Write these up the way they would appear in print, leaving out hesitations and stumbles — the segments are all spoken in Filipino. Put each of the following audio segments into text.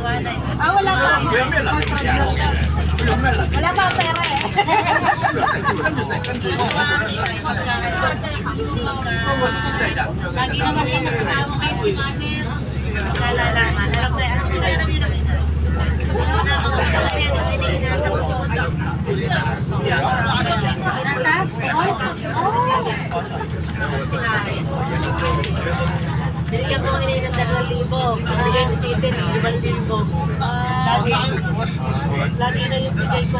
Ah, wala pa. Wala pa pera eh. Lagi naman siya nagsasama kayo si Manet. Nalalaman. Alam ko binigyan ko nila ng 2,000. Binigyan ni Cecil, 5,000. Lagi na yung bigay ko.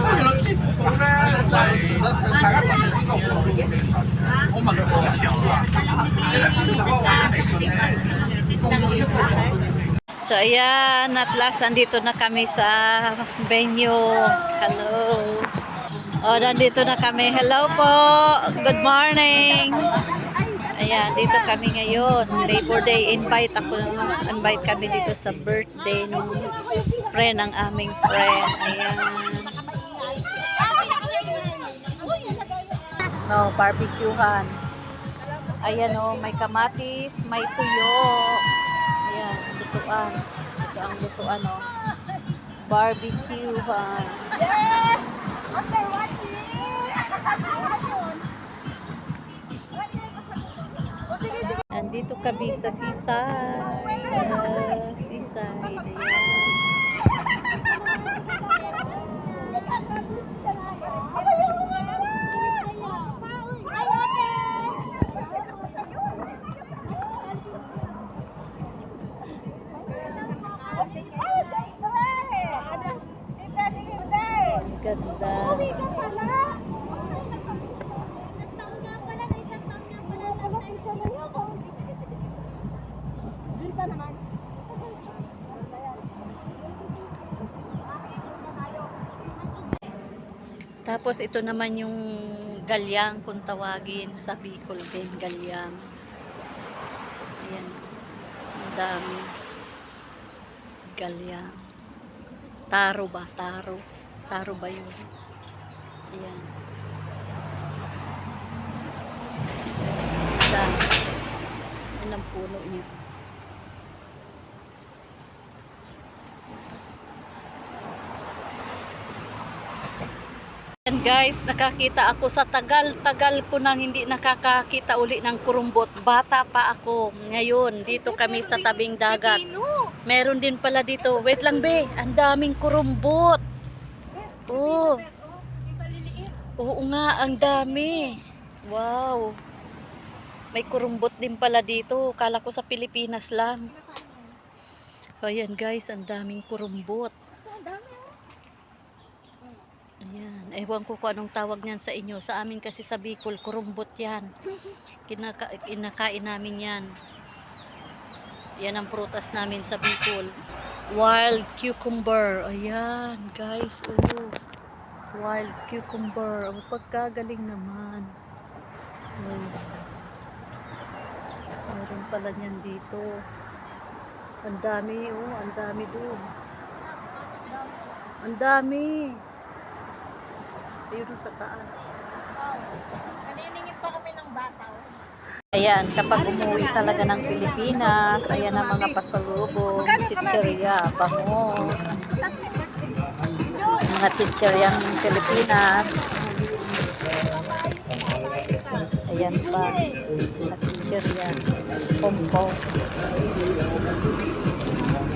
So ayan, at last nandito na kami sa venue. Hello. Oh, nandito na kami. Hello po. Good morning. Ayan, dito kami ngayon. Labor Day. Invite kami dito sa birthday ng friend, ng aming friend. Ayan. No, barbecuehan. Ayan oh, may kamatis, may tuyo. Ayan, lutuan. Ito ang lutuan oh. Barbecuehan. Yes! After watching! Andito kami sa seaside. Seaside. Ayan. Ganda. Tapos ito naman yung galyang kung tawagin sa Bicol din, galyang. Ayan. Ang dami. Galyang. Taro ba? Taro. Taro ba yun? Ayan. Ang dami. Yan ang puno niya. Yan guys, nakakita ako sa tagal-tagal ko nang hindi nakakakita uli ng kurumbot. Bata pa ako. Ngayon, dito kami sa tabing dagat. Meron din pala dito. Wait lang be, ang daming kurumbot. Oh. Oo nga, ang dami. Wow. May kurumbot din pala dito. Kala ko sa Pilipinas lang. Ayan guys, ang daming kurumbot. Ayan. Ewan ko kung anong tawag niyan sa inyo. Sa amin kasi sa Bicol, kurumbot yan. Kinakain namin yan. Yan ang prutas namin sa Bicol. Wild cucumber. Ayan, guys. Oh. Wild cucumber. Oh, pagkagaling naman. Oh. Meron pala niyan dito. Ang dami, oh. Ang dami doon. Ang dami. Ayun sa taas. Naniningin pa kami ng bataw. Ayan, kapag umuwi talaga ng Pilipinas, ayan ang mga pasalubong, chichirya, bangus, mga chichiryang Pilipinas. Ayan pa, mga chichirya, pompong.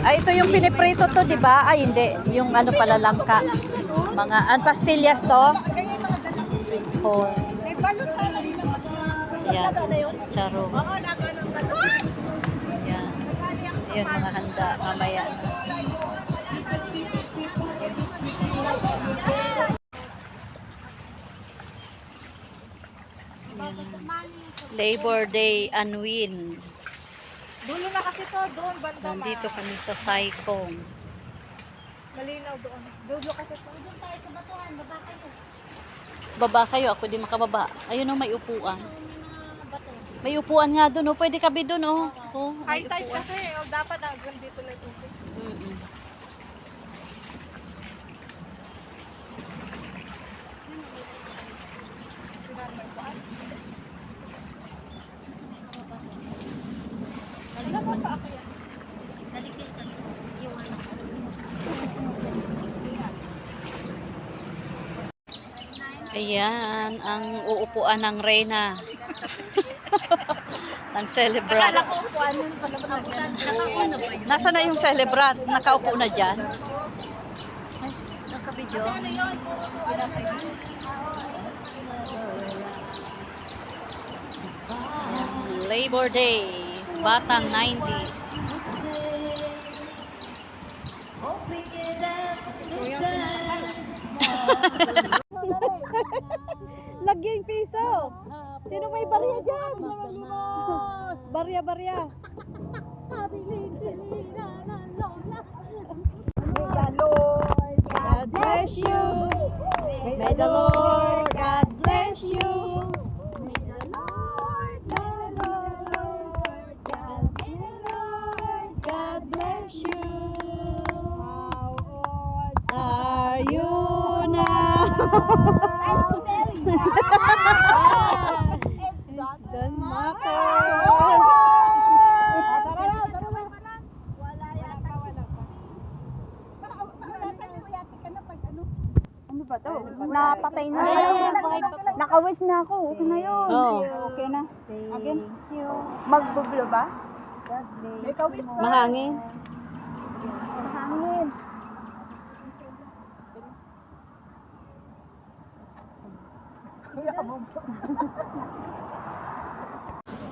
Ay, ito yung piniprito to, di ba? Ay, hindi. Yung ano pala, langka. Mga, pastillas to? Sweet corn. Ayan, chicharo. Ayan. Ayan, mga handa. Mamaya. Ayan. Labor Day Anwin. Dulo na kasi to, doon, banda. Nandito kami sa Saikong. Malinaw doon. Dulo kasi to. Doon tayo sa batuhan, baba kayo. Baba kayo, ako di makababa. Ayun o, may upuan. May upuan nga doon, oh. Pwede kami doon, oh. Oh, may High tide upuan. kasi, dapat hanggang dito lang tubig. Ayan, ang uupuan ng Reyna. ng celebrant. Nasaan na yung celebrant? Nakaupo na dyan? Ay, nakabidyo. Labor Day, batang 90s. Lagyan piso. Sino may barya dyan? Barya. God bless you. May the Lord God bless you. May the Lord God bless you. How old are you now? It doesn't matter. Ano ba to? Napatay na. Nakawis na ako. Okay na yun. Oh. Okay na. Again. Magbublo ba? May kawis na. Mahangin. Hangin.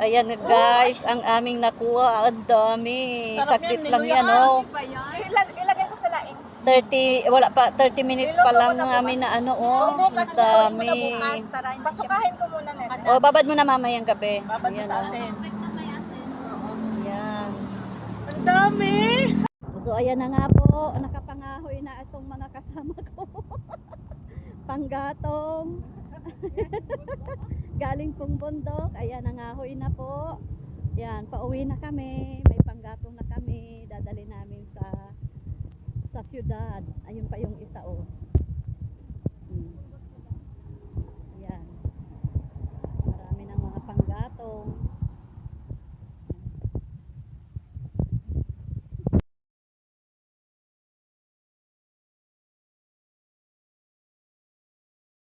Ayan guys, ang aming nakuha. Ang dami. Sakit lang yan, oh. Ilagay ko sa laing. 30, wala pa, 30 minutes pa lang namin na ano, oh. Ang dami. Pasukahin ko muna na. Oh, babad mo na mamayang gabi. Babad mo Ayan, sa oh. asin. Ayan. Ang dami! So, ayan na nga po. Nakapangahoy na itong mga kasama ko. Panggatong. Galing pong bundok. Ayan, nangahoy na po. Yan, pauwi na kami. May panggatong na kami. Dadali namin sa syudad. Ayun pa yung isa, oh. Yan. Marami ng mga panggatong.